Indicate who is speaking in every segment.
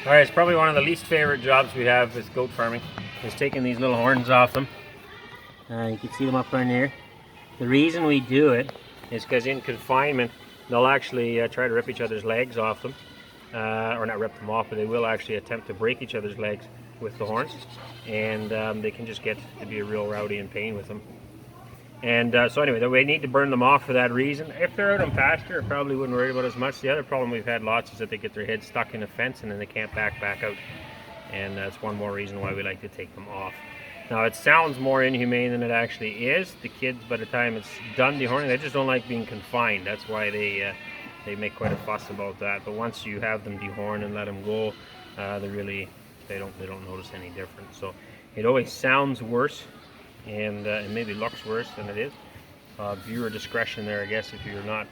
Speaker 1: Alright, it's probably one of the least favorite jobs we have with goat farming, is taking these little horns off them. You can see them up in here. The reason we do it is because in confinement they'll actually try to rip each other's legs off them. Or not rip them off, but they will actually attempt to break each other's legs with the horns. And they can just get to be a real rowdy and pain with them. And so anyway, we need to burn them off for that reason. If they're out on pasture, I probably wouldn't worry about it as much. The other problem we've had lots is that they get their heads stuck in a fence and then they can't back out. And that's one more reason why we like to take them off. Now it sounds more inhumane than it actually is. The kids, by the time it's done dehorning, they just don't like being confined. That's why they make quite a fuss about that. But once you have them dehorn and let them go, they don't notice any difference. So it always sounds worse, and it maybe looks worse than it is. Viewer discretion there, I guess. If you're not,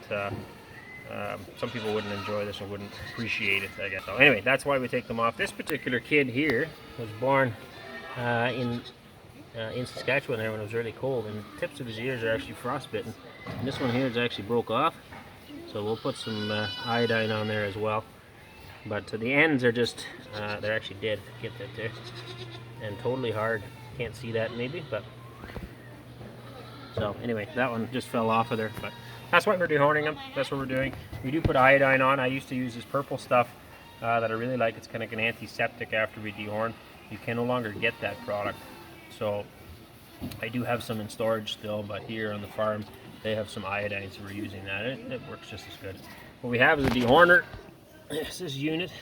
Speaker 1: some people wouldn't enjoy this or wouldn't appreciate it, I guess. So anyway, that's why we take them off. This particular kid here was born in Saskatchewan there when it was really cold, and the tips of his ears are actually frostbitten. And this one here is actually broke off, so we'll put some iodine on there as well. But the ends are just, they're actually dead. Get that there. And totally hard. Can't see that maybe, but. So anyway, that one just fell off of there. But that's why we're dehorning them. That's what we're doing. We do put iodine on. I used to use this purple stuff that I really like. It's kind of like an antiseptic after we dehorn. You can no longer get that product. So I do have some in storage still, but here on the farm they have some iodine, so we're using that. It works just as good. What we have is a dehorner. It's this unit,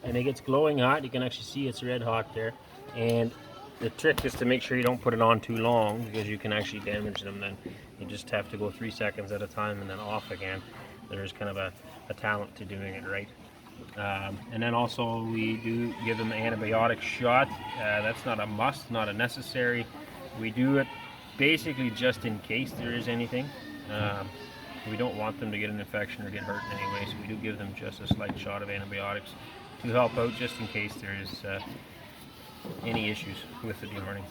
Speaker 1: and it gets glowing hot. You can actually see it's red hot there. And the trick is to make sure you don't put it on too long, because you can actually damage them then. You just have to go 3 seconds at a time and then off again. There's kind of a talent to doing it right. And then also we do give them an antibiotic shot. That's not a must, not a necessary. We do it basically just in case there is anything. We don't want them to get an infection or get hurt in any way, so we do give them just a slight shot of antibiotics to help out just in case there is any issues with the dehorning.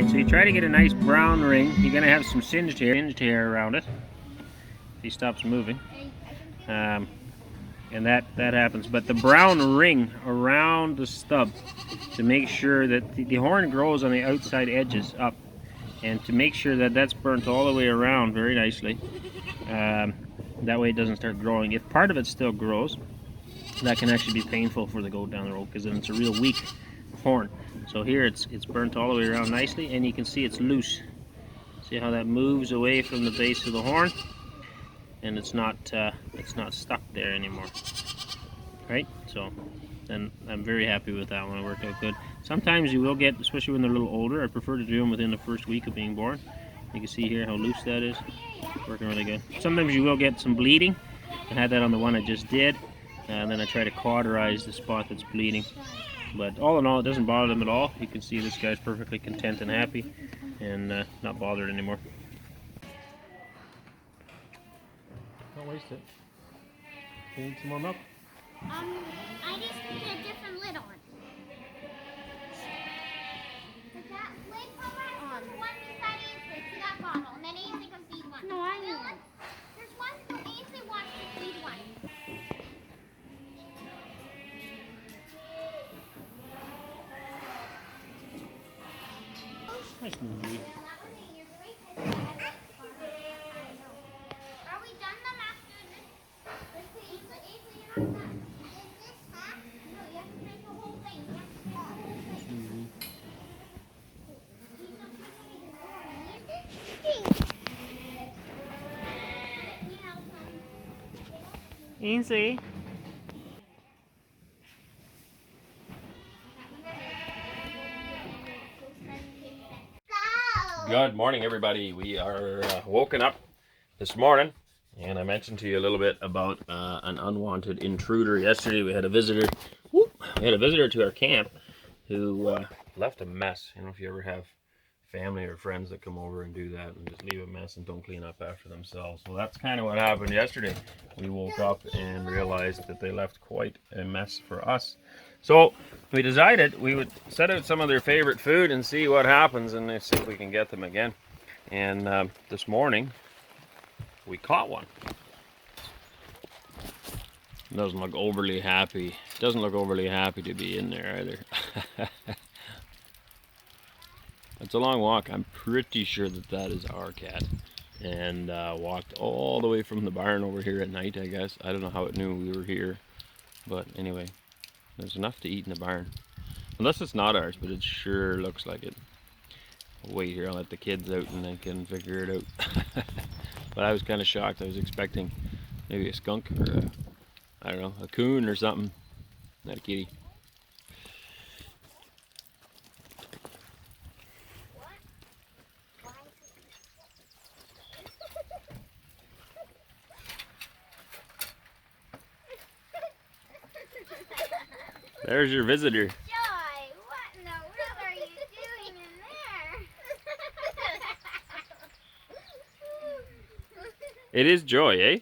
Speaker 1: So you try to get a nice brown ring. You're going to have some singed hair around it if he stops moving, and that happens. But the brown ring around the stub, to make sure that the horn grows on the outside edges up, and to make sure that that's burnt all the way around very nicely. That way it doesn't start growing. If part of it still grows, that can actually be painful for the goat down the road, because then it's a real weak horn. So here it's burnt all the way around nicely, and you can see it's loose. See how that moves away from the base of the horn, and it's not stuck there anymore. Right? So then I'm very happy with that one. It worked out good. Sometimes you will get, especially when they're a little older, I prefer to do them within the first week of being born. You can see here how loose that is. Working really good. Sometimes you will get some bleeding. I had that on the one I just did, and then I try to cauterize the spot that's bleeding. But all in all, it doesn't bother them at all. You can see this guy's perfectly content and happy, and not bothered anymore. Don't waste it. You need some more milk?
Speaker 2: I just need a different lid on. Does that lid cover on one beside Ainsley to that bottle, and then Ainsley can feed one. No, I know. There's one so Ainsley wants to feed one.
Speaker 1: Nice movie.
Speaker 2: Are we done them after this? You're not done. Is this half? No, you have to drink the whole thing. You have to drink the whole thing. He's not drinking anymore.
Speaker 1: Easy. Good morning, everybody. We are woken up this morning, and I mentioned to you a little bit about an unwanted intruder. Yesterday, we had a visitor. We had a visitor to our camp who left a mess. You know, if you ever have family or friends that come over and do that and just leave a mess and don't clean up after themselves. Well, that's kind of what happened yesterday. We woke up and realized that they left quite a mess for us. So we decided we would set out some of their favorite food and see what happens and see if we can get them again. And this morning we caught one. Doesn't look overly happy. Doesn't look overly happy to be in there either. It's a long walk. I'm pretty sure that that is our cat. And walked all the way from the barn over here at night, I guess. I don't know how it knew we were here. But anyway, there's enough to eat in the barn. Unless it's not ours, but it sure looks like it. Wait here, I'll let the kids out and they can figure it out. But I was kind of shocked. I was expecting maybe a skunk or I don't know, a coon or something. Not a kitty. There's your visitor.
Speaker 2: Joy, what in the world are you doing in there?
Speaker 1: It is Joy, eh?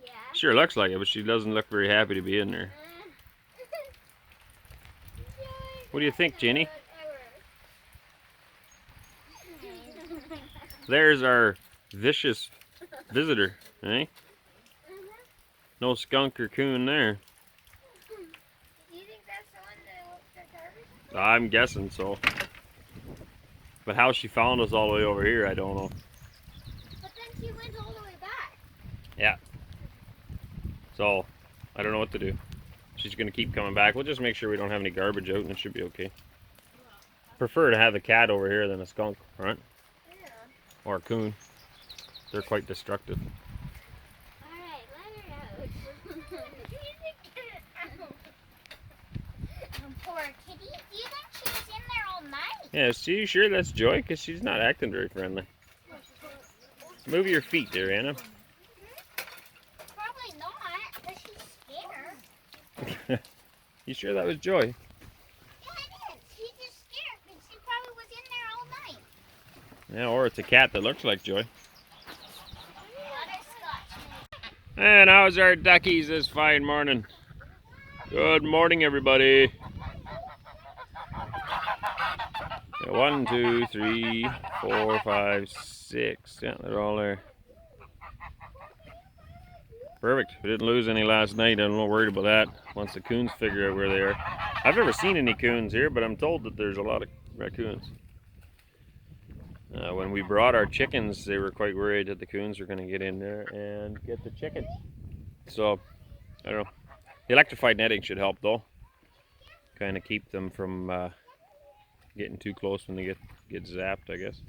Speaker 2: Yeah.
Speaker 1: Sure looks like it, but she doesn't look very happy to be in there. What do you think, Jenny? There's our vicious visitor, eh? No skunk or coon there. I'm guessing so. But how she found us all the way over here, I don't know.
Speaker 2: But then she went all the way back.
Speaker 1: Yeah. So, I don't know what to do. She's going to keep coming back. We'll just make sure we don't have any garbage out and it should be okay. Prefer to have a cat over here than a skunk, right?
Speaker 2: Yeah.
Speaker 1: Or a coon. They're quite destructive.
Speaker 2: Alright, let her out. Poor kitty. Do you think she was in there all night?
Speaker 1: Yeah, see, sure that's Joy? Because she's not acting very friendly. Move your feet there, Anna.
Speaker 2: Probably not, because she's scared.
Speaker 1: You sure that was Joy?
Speaker 2: Yeah, it is. She's just scared because she probably was in there all night.
Speaker 1: Yeah, or it's a cat that looks like Joy.
Speaker 2: Butterscotch.
Speaker 1: And how's our duckies this fine morning? Good morning, everybody. Yeah, 1, 2, 3, 4, 5, 6. Yeah, they're all there. Perfect. We didn't lose any last night. I'm not worried about that. Once the coons figure out where they are. I've never seen any coons here, but I'm told that there's a lot of raccoons. When we brought our chickens, they were quite worried that the coons were going to get in there and get the chickens. So, I don't know. The electrified netting should help, though. Kind of keep them from getting too close when they get zapped, I guess.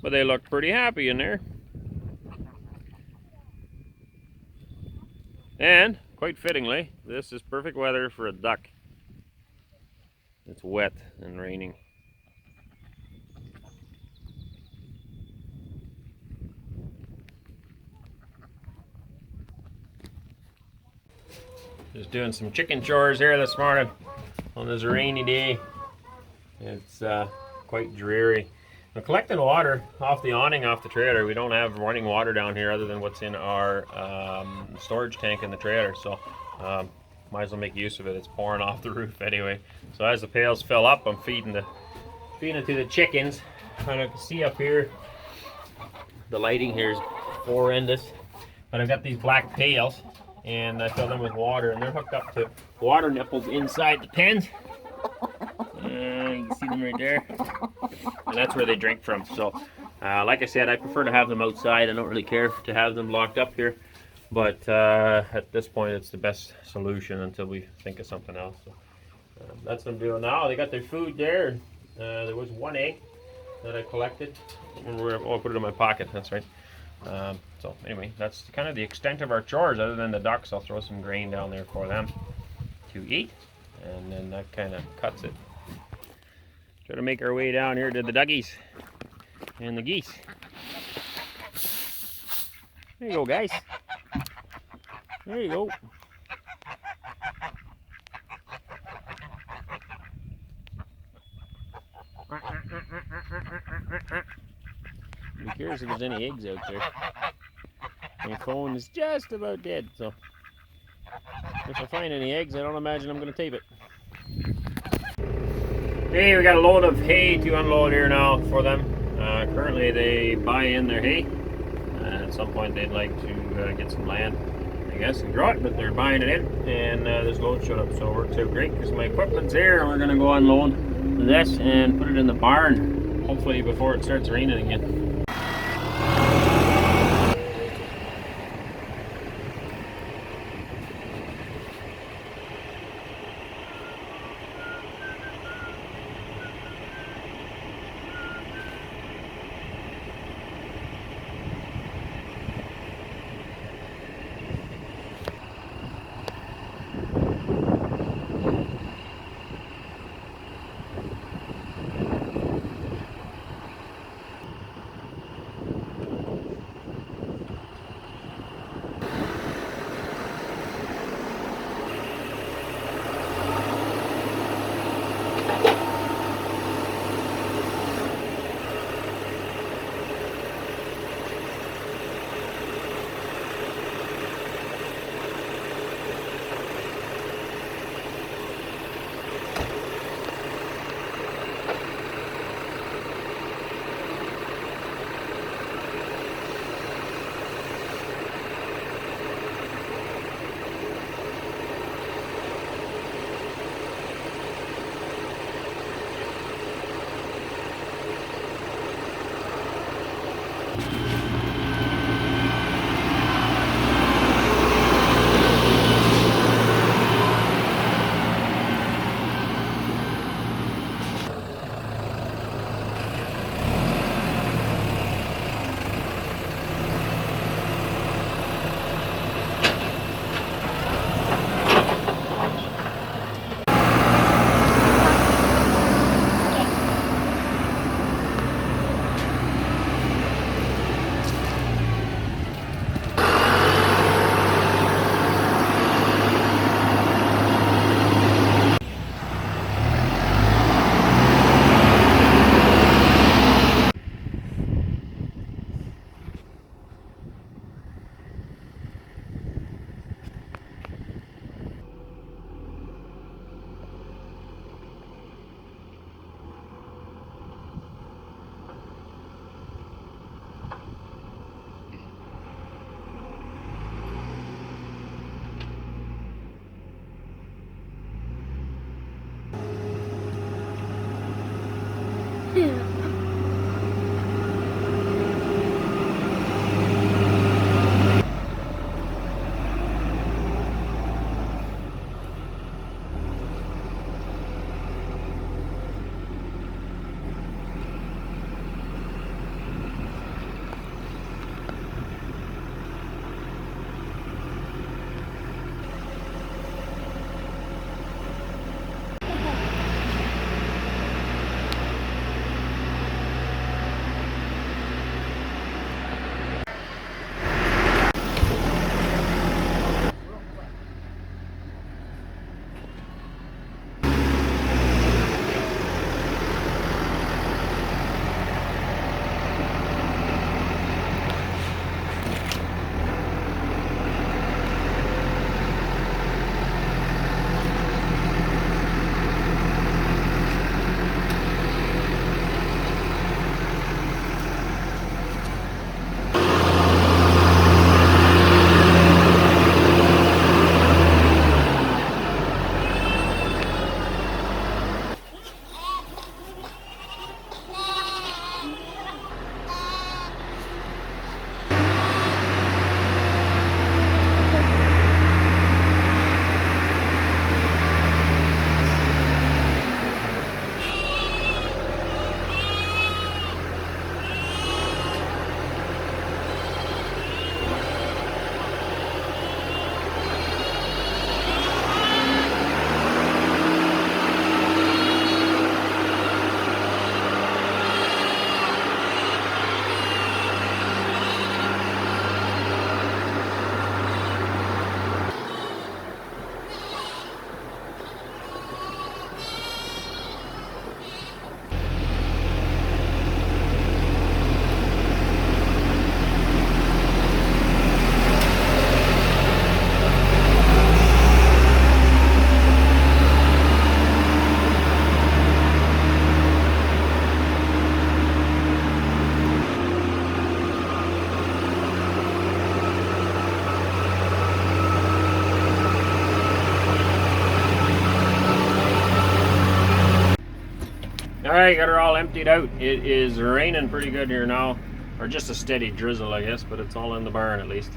Speaker 1: But they look pretty happy in there. And, quite fittingly, this is perfect weather for a duck. It's wet and raining. Just doing some chicken chores here this morning on this rainy day. It's quite dreary. I'm collecting water off the awning off the trailer. We don't have running water down here other than what's in our storage tank in the trailer, so might as well make use of it. It's pouring off the roof anyway. So as the pails fill up, I'm feeding it to the chickens. And you can see up here, the lighting here is horrendous, but I've got these black pails and I fill them with water, and they're hooked up to water nipples inside the pens. You can see them right there. And that's where they drink from. So, like I said, I prefer to have them outside. I don't really care to have them locked up here. But at this point, it's the best solution until we think of something else. So, that's what I'm doing now. They got their food there. There was one egg that I collected. Oh, I put it in my pocket. That's right. So anyway, that's kind of the extent of our chores. Other than the ducks, I'll throw some grain down there for them to eat, and then that kind of cuts it. Try to make our way down here to the duggies and the geese. There you go, guys. There you go. Be curious if there's any eggs out there. My phone is just about dead, so if I find any eggs, I don't imagine I'm going to tape it. Hey, we got a load of hay to unload here now for them. Currently, they buy in their hay. At some point, they'd like to get some land, I guess, and grow it, but they're buying it in, and this load showed up, so it works out great because my equipment's here, and we're going to go unload this and put it in the barn, hopefully before it starts raining again. Alright, got her all emptied out. It is raining pretty good here now. Or just a steady drizzle, I guess, but it's all in the barn at least.